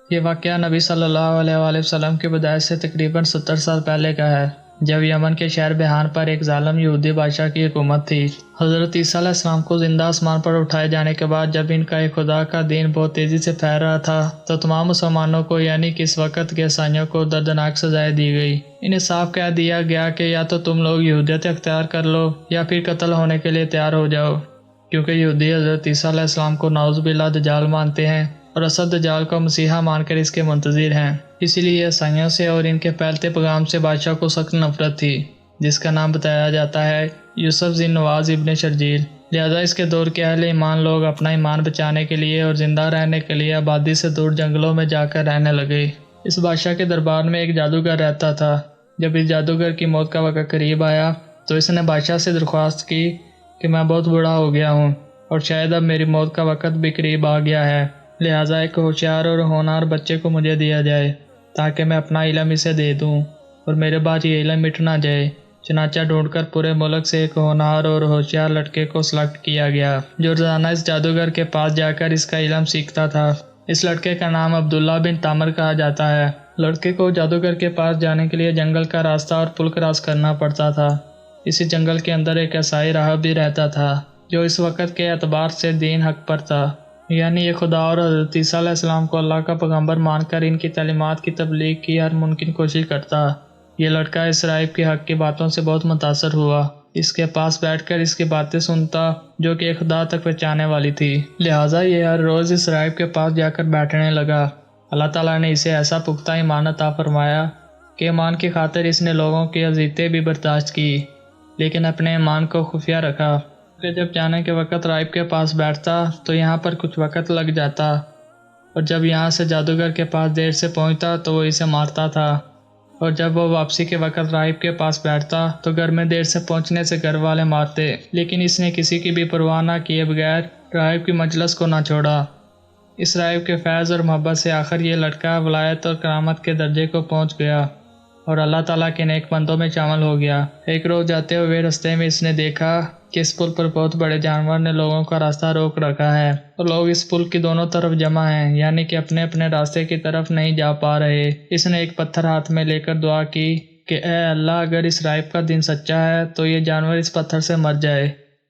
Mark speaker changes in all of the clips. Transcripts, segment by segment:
Speaker 1: یہ واقعہ نبی صلی اللہ علیہ وآلہ وسلم کی پیدائش سے تقریباً 70 سال پہلے کا ہے، جب یمن کے شہر بحان پر ایک ظالم یہودی بادشاہ کی حکومت تھی۔ حضرت عیسیٰ علیہ السلام کو زندہ آسمان پر اٹھائے جانے کے بعد جب ان کا ایک خدا کا دین بہت تیزی سے پھیل رہا تھا تو تمام مسلمانوں کو یعنی کہ اس وقت کے عیسائیوں کو دردناک سزائیں دی گئی۔ انہیں صاف کہہ دیا گیا کہ یا تو تم لوگ یہودیت اختیار کر لو یا پھر قتل ہونے کے لیے تیار ہو جاؤ، کیونکہ یہودی حضرت عیسیٰ علیہ السلام کو نعوذ باللہ دجال مانتے ہیں اور اسد دجال کو مسیحا مان کر اس کے منتظر ہیں۔ اسی لیے عیسائیوں سے اور ان کے پھیلتے پیغام سے بادشاہ کو سخت نفرت تھی، جس کا نام بتایا جاتا ہے یوسف ذی نواز ابن شرجیل۔ لہذا اس کے دور کے اہل ایمان لوگ اپنا ایمان بچانے کے لیے اور زندہ رہنے کے لیے آبادی سے دور جنگلوں میں جا کر رہنے لگے۔ اس بادشاہ کے دربار میں ایک جادوگر رہتا تھا۔ جب اس جادوگر کی موت کا وقت قریب آیا تو اس نے بادشاہ سے درخواست کی کہ میں بہت بوڑھا ہو گیا ہوں اور شاید اب میری موت کا وقت بھی قریب آ گیا ہے، لہٰذا ایک ہوشیار اور ہونہار بچے کو مجھے دیا جائے تاکہ میں اپنا علم اسے دے دوں اور میرے بعد یہ علم مٹ نہ جائے۔ چنانچہ ڈھونڈ کر پورے ملک سے ایک ہونہار اور ہوشیار لڑکے کو سلیکٹ کیا گیا جو روزانہ اس جادوگر کے پاس جا کر اس کا علم سیکھتا تھا۔ اس لڑکے کا نام عبداللہ بن تامر کہا جاتا ہے۔ لڑکے کو جادوگر کے پاس جانے کے لیے جنگل کا راستہ اور پل کراس کرنا پڑتا تھا۔ اسی جنگل کے اندر ایک عیسائی راہب بھی رہتا تھا جو اس وقت کے اعتبار سے دین حق پر تھا، یعنی یہ خدا اور حضرت عیسیٰ علیہ السلام کو اللہ کا پیغمبر مان کر ان کی تعلیمات کی تبلیغ کی ہر ممکن کوشش کرتا۔ یہ لڑکا اس راہب کے حق کی باتوں سے بہت متاثر ہوا، اس کے پاس بیٹھ کر اس کی باتیں سنتا جو کہ خدا تک پہنچانے والی تھی، لہٰذا یہ ہر روز اس راہب کے پاس جا کر بیٹھنے لگا۔ اللہ تعالیٰ نے اسے ایسا پختہ ایمان عطا فرمایا کہ ایمان کی خاطر اس نے لوگوں کی اذیتیں بھی برداشت کی، لیکن اپنے ایمان کو خفیہ رکھا۔ کہ جب جانے کے وقت راہب کے پاس بیٹھتا تو یہاں پر کچھ وقت لگ جاتا اور جب یہاں سے جادوگر کے پاس دیر سے پہنچتا تو وہ اسے مارتا تھا، اور جب وہ واپسی کے وقت راہب کے پاس بیٹھتا تو گھر میں دیر سے پہنچنے سے گھر والے مارتے، لیکن اس نے کسی کی بھی پرواہ نہ کیے بغیر راہب کی مجلس کو نہ چھوڑا۔ اس راہب کے فیض اور محبت سے آخر یہ لڑکا ولایت اور کرامت کے درجے کو پہنچ گیا اور اللہ تعالیٰ کے نیک بندوں میں شامل ہو گیا۔ ایک روز جاتے ہوئے رستے میں اس نے دیکھا کہ اس پل پر بہت بڑے جانور نے لوگوں کا راستہ روک رکھا ہے اور لوگ اس پل کی دونوں طرف جمع ہیں، یعنی کہ اپنے اپنے راستے کی طرف نہیں جا پا رہے۔ اس نے ایک پتھر ہاتھ میں لے کر دعا کی کہ اے اللہ، اگر اس راہب کا دین سچا ہے تو یہ جانور اس پتھر سے مر جائے۔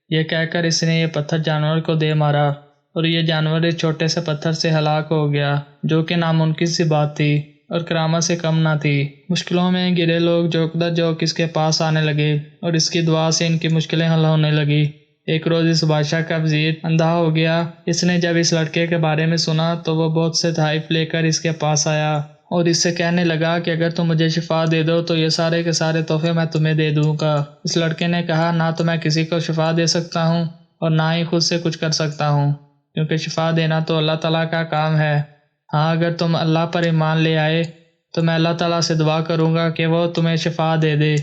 Speaker 1: یہ کہہ کر اس نے یہ پتھر جانور کو دے مارا اور یہ جانور اس چھوٹے سے پتھر سے ہلاک ہو گیا، جو کہ ناممکن سی بات تھی اور کرامت سے کم نہ تھی۔ مشکلوں میں گرے لوگ جوک در جوک اس کے پاس آنے لگے اور اس کی دعا سے ان کی مشکلیں حل ہونے لگی۔ ایک روز اس بادشاہ کا وزیر اندھا ہو گیا۔ اس نے جب اس لڑکے کے بارے میں سنا تو وہ بہت سے تحائف لے کر اس کے پاس آیا اور اس سے کہنے لگا کہ اگر تم مجھے شفا دے دو تو یہ سارے کے سارے تحفے میں تمہیں دے دوں گا۔ اس لڑکے نے کہا، نہ تو میں کسی کو شفا دے سکتا ہوں اور نہ ہی خود سے کچھ کر سکتا ہوں، کیونکہ شفا دینا تو اللہ تعالیٰ کا کام ہے۔ ہاں، اگر تم اللہ پر ایمان لے آئے تو میں اللہ تعالیٰ سے دعا کروں گا کہ وہ تمہیں شفا دے دے۔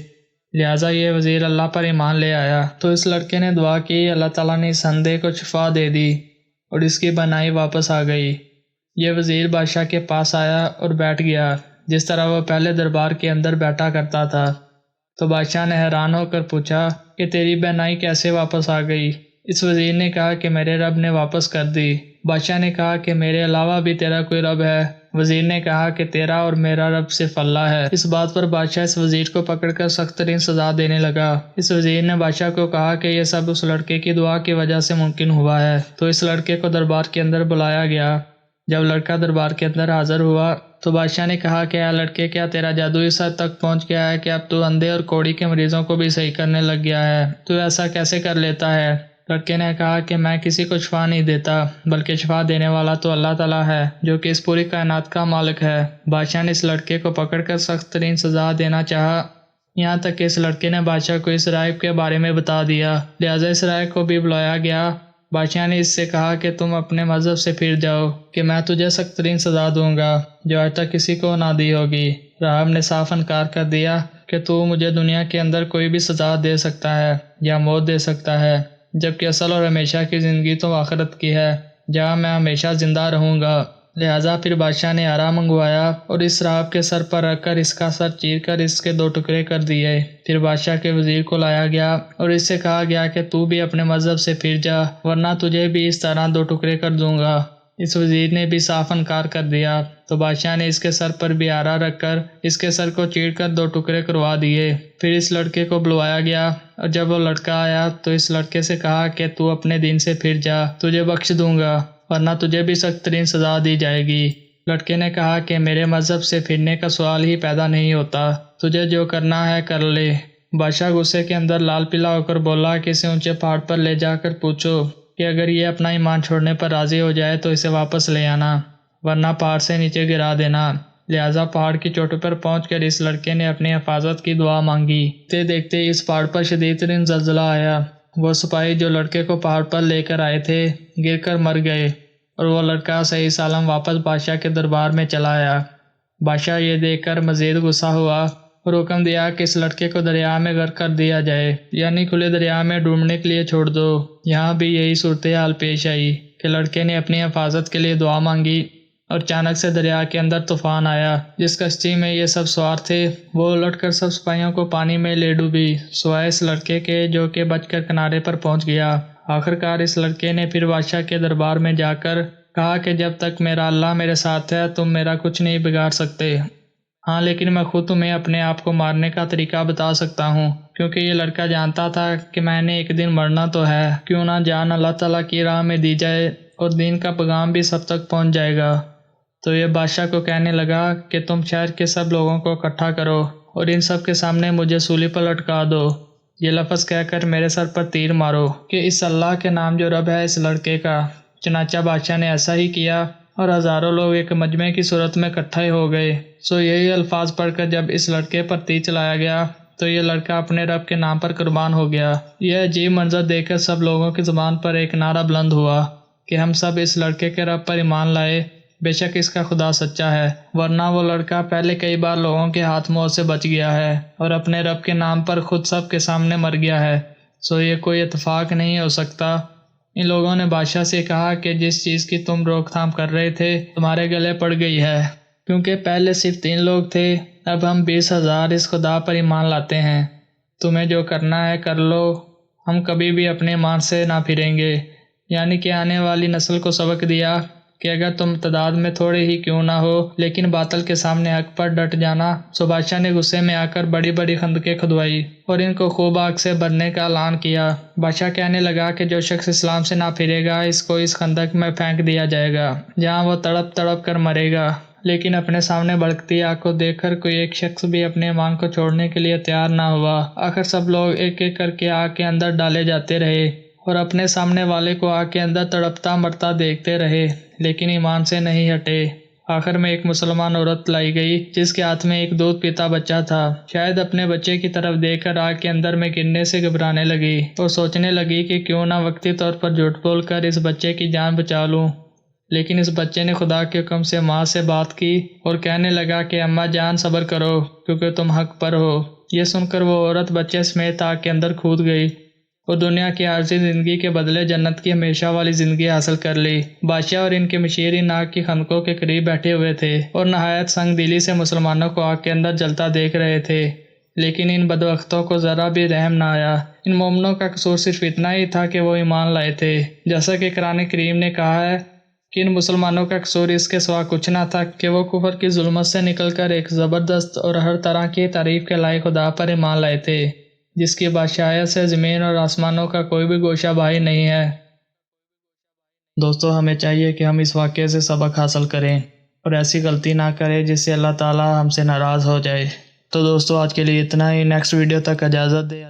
Speaker 1: لہٰذا یہ وزیر اللہ پر ایمان لے آیا تو اس لڑکے نے دعا کی، اللہ تعالیٰ نے اس اندھے کو شفا دے دی اور اس کی بینائی واپس آ گئی۔ یہ وزیر بادشاہ کے پاس آیا اور بیٹھ گیا جس طرح وہ پہلے دربار کے اندر بیٹھا کرتا تھا۔ تو بادشاہ نے حیران ہو کر پوچھا کہ تیری بینائی کیسے واپس آ گئی؟ اس وزیر نے کہا کہ میرے رب نے واپس کر دی۔ بادشاہ نے کہا کہ میرے علاوہ بھی تیرا کوئی رب ہے؟ وزیر نے کہا کہ تیرا اور میرا رب صرف اللہ ہے۔ اس بات پر بادشاہ اس وزیر کو پکڑ کر سخت ترین سزا دینے لگا۔ اس وزیر نے بادشاہ کو کہا کہ یہ سب اس لڑکے کی دعا کی وجہ سے ممکن ہوا ہے۔ تو اس لڑکے کو دربار کے اندر بلایا گیا۔ جب لڑکا دربار کے اندر حاضر ہوا تو بادشاہ نے کہا کہ اے لڑکے، کیا تیرا جادو اس حد تک پہنچ گیا ہے کہ اب تو اندھے اور کوڑی کے مریضوں کو بھی صحیح کرنے لگ گیا ہے؟ تو ایسا کیسے کر لیتا ہے؟ لڑکے نے کہا کہ میں کسی کو شفا نہیں دیتا، بلکہ شفا دینے والا تو اللہ تعالیٰ ہے جو کہ اس پوری کائنات کا مالک ہے۔ بادشاہ نے اس لڑکے کو پکڑ کر سخت ترین سزا دینا چاہا، یہاں تک کہ اس لڑکے نے بادشاہ کو اس راہب کے بارے میں بتا دیا۔ لہٰذا اس راہب کو بھی بلایا گیا۔ بادشاہ نے اس سے کہا کہ تم اپنے مذہب سے پھر جاؤ کہ میں تجھے سخت ترین سزا دوں گا جو آج تک کسی کو نہ دی ہوگی۔ راہب نے صاف انکار کر دیا کہ تو مجھے دنیا کے اندر کوئی بھی سزا دے سکتا ہے یا موت دے سکتا ہے، جبکہ اصل اور ہمیشہ کی زندگی تو آخرت کی ہے جہاں میں ہمیشہ زندہ رہوں گا۔ لہٰذا پھر بادشاہ نے آرا منگوایا اور اس راہب کے سر پر رکھ کر اس کا سر چیر کر اس کے 2 ٹکڑے کر دیے۔ پھر بادشاہ کے وزیر کو لایا گیا اور اس سے کہا گیا کہ تو بھی اپنے مذہب سے پھر جا ورنہ تجھے بھی اس طرح 2 ٹکڑے کر دوں گا۔ اس وزیر نے بھی صاف انکار کر دیا تو بادشاہ نے اس کے سر پر بیارہ رکھ کر اس کے سر کو چیڑ کر 2 ٹکڑے کروا دیے۔ پھر اس لڑکے کو بلوایا گیا اور جب وہ لڑکا آیا تو اس لڑکے سے کہا کہ تو اپنے دین سے پھر جا، تجھے بخش دوں گا ورنہ تجھے بھی سخت ترین سزا دی جائے گی۔ لڑکے نے کہا کہ میرے مذہب سے پھرنے کا سوال ہی پیدا نہیں ہوتا، تجھے جو کرنا ہے کر لے۔ بادشاہ غصے کے اندر لال پیلا ہو کر بولا کہ اسے اونچے پہاڑ پر لے جا کر پوچھو کہ اگر یہ اپنا ایمان چھوڑنے پر راضی ہو جائے تو اسے واپس لے آنا ورنہ پہاڑ سے نیچے گرا دینا۔ لہٰذا پہاڑ کی چوٹی پر پہنچ کر اس لڑکے نے اپنی حفاظت کی دعا مانگی۔ دیکھتے دیکھتے اس پہاڑ پر شدید ترین زلزلہ آیا۔ وہ سپاہی جو لڑکے کو پہاڑ پر لے کر آئے تھے گر کر مر گئے اور وہ لڑکا صحیح سالم واپس بادشاہ کے دربار میں چلا آیا۔ بادشاہ یہ دیکھ کر مزید غصہ ہوا اور حکم دیا کہ اس لڑکے کو دریا میں غرق کر دیا جائے، یعنی کھلے دریا میں ڈوبنے کے لیے چھوڑ دو۔ یہاں بھی یہی صورتحال پیش آئی کہ لڑکے نے اپنی حفاظت کے لیے دعا مانگی اور اچانک سے دریا کے اندر طوفان آیا۔ جس کشتی میں یہ سب سوار تھے وہ الٹ کر سب سپاہیوں کو پانی میں لے ڈوبی سوائے اس لڑکے کے جو کہ بچ کر کنارے پر پہنچ گیا۔ آخرکار اس لڑکے نے پھر بادشاہ کے دربار میں جا کر کہا کہ جب تک میرا اللہ میرے ساتھ ہے تم میرا کچھ نہیں بگاڑ سکتے، ہاں لیکن میں خود تمہیں اپنے آپ کو مارنے کا طریقہ بتا سکتا ہوں، کیونکہ یہ لڑکا جانتا تھا کہ میں نے ایک دن مرنا تو ہے، کیوں نہ جان اللہ تعالیٰ کی راہ میں دی جائے اور دین کا پیغام بھی سب تک پہنچ جائے گا۔ تو یہ بادشاہ کو کہنے لگا کہ تم شہر کے سب لوگوں کو اکٹھا کرو اور ان سب کے سامنے مجھے سولی پر لٹکا دو، یہ لفظ کہہ کر میرے سر پر تیر مارو کہ اس اللہ کے نام جو رب ہے اس لڑکے کا۔ چنانچہ بادشاہ نے ایسا ہی کیا اور ہزاروں لوگ ایک مجمع کی صورت میں اکٹھے ہو گئے۔ یہی الفاظ پڑھ کر جب اس لڑکے پر تیر چلایا گیا تو یہ لڑکا اپنے رب کے نام پر قربان ہو گیا۔ یہ عجیب منظر دیکھ کر سب لوگوں کی زبان پر ایک نعرہ بلند ہوا کہ ہم سب اس لڑکے کے رب پر ایمان لائے، بے شک اس کا خدا سچا ہے، ورنہ وہ لڑکا پہلے کئی بار لوگوں کے ہاتھ موت سے بچ گیا ہے اور اپنے رب کے نام پر خود سب کے سامنے مر گیا ہے۔ یہ کوئی اتفاق نہیں ہو سکتا۔ ان لوگوں نے بادشاہ سے کہا کہ جس چیز کی تم روک تھام کر رہے تھے تمہارے گلے پڑ گئی ہے، کیونکہ پہلے صرف 3 لوگ تھے، اب ہم 20,000 اس خدا پر ایمان لاتے ہیں۔ تمہیں جو کرنا ہے کر لو، ہم کبھی بھی اپنے ایمان سے نہ پھریں گے۔ یعنی کہ آنے والی نسل کو سبق دیا کہ اگر تم تعداد میں تھوڑے ہی کیوں نہ ہو لیکن باطل کے سامنے حق پر ڈٹ جانا۔ بادشاہ نے غصے میں آ کر بڑی بڑی خندقیں کھدوائی اور ان کو خوب آگ سے بھرنے کا اعلان کیا۔ بادشاہ کہنے لگا کہ جو شخص اسلام سے نہ پھرے گا اس کو اس خندق میں پھینک دیا جائے گا جہاں وہ تڑپ تڑپ کر مرے گا۔ لیکن اپنے سامنے بھڑکتی آگ کو دیکھ کر کوئی ایک شخص بھی اپنے ایمان کو چھوڑنے کے لیے تیار نہ ہوا۔ آخر سب لوگ ایک ایک کر کے آگ کے اندر ڈالے جاتے رہے اور اپنے سامنے والے کو آگ کے اندر تڑپتا مرتا دیکھتے رہے، لیکن ایمان سے نہیں ہٹے۔ آخر میں ایک مسلمان عورت لائی گئی جس کے ہاتھ میں ایک دودھ پیتا بچہ تھا۔ شاید اپنے بچے کی طرف دیکھ کر آگ کے اندر میں گرنے سے گھبرانے لگی اور سوچنے لگی کہ کیوں نہ وقتی طور پر جھوٹ بول کر اس بچے کی جان بچا لوں۔ لیکن اس بچے نے خدا کے حکم سے ماں سے بات کی اور کہنے لگا کہ اماں جان صبر کرو کیونکہ تم حق پر ہو۔ یہ سن کر وہ عورت بچے سمیت آگ کے اندر کود گئی اور دنیا کی عارضی زندگی کے بدلے جنت کی ہمیشہ والی زندگی حاصل کر لی۔ بادشاہ اور ان کے مشیر ان آگ کی خندقوں کے قریب بیٹھے ہوئے تھے اور نہایت سنگ دلی سے مسلمانوں کو آگ کے اندر جلتا دیکھ رہے تھے، لیکن ان بدبختوں کو ذرا بھی رحم نہ آیا۔ ان مومنوں کا قصور صرف اتنا ہی تھا کہ وہ ایمان لائے تھے، جیسا کہ قرآن کریم نے کہا ہے کہ ان مسلمانوں کا قصور اس کے سوا کچھ نہ تھا کہ وہ کفر کی ظلمت سے نکل کر ایک زبردست اور ہر طرح کی تعریف کے لائق خدا پر ایمان لائے تھے جس کی بادشاہیت سے زمین اور آسمانوں کا کوئی بھی گوشہ باہی نہیں ہے۔ دوستو، ہمیں چاہیے کہ ہم اس واقعے سے سبق حاصل کریں اور ایسی غلطی نہ کریں جس سے اللہ تعالی ہم سے ناراض ہو جائے۔ تو دوستو، آج کے لیے اتنا ہی، نیکسٹ ویڈیو تک اجازت دیں۔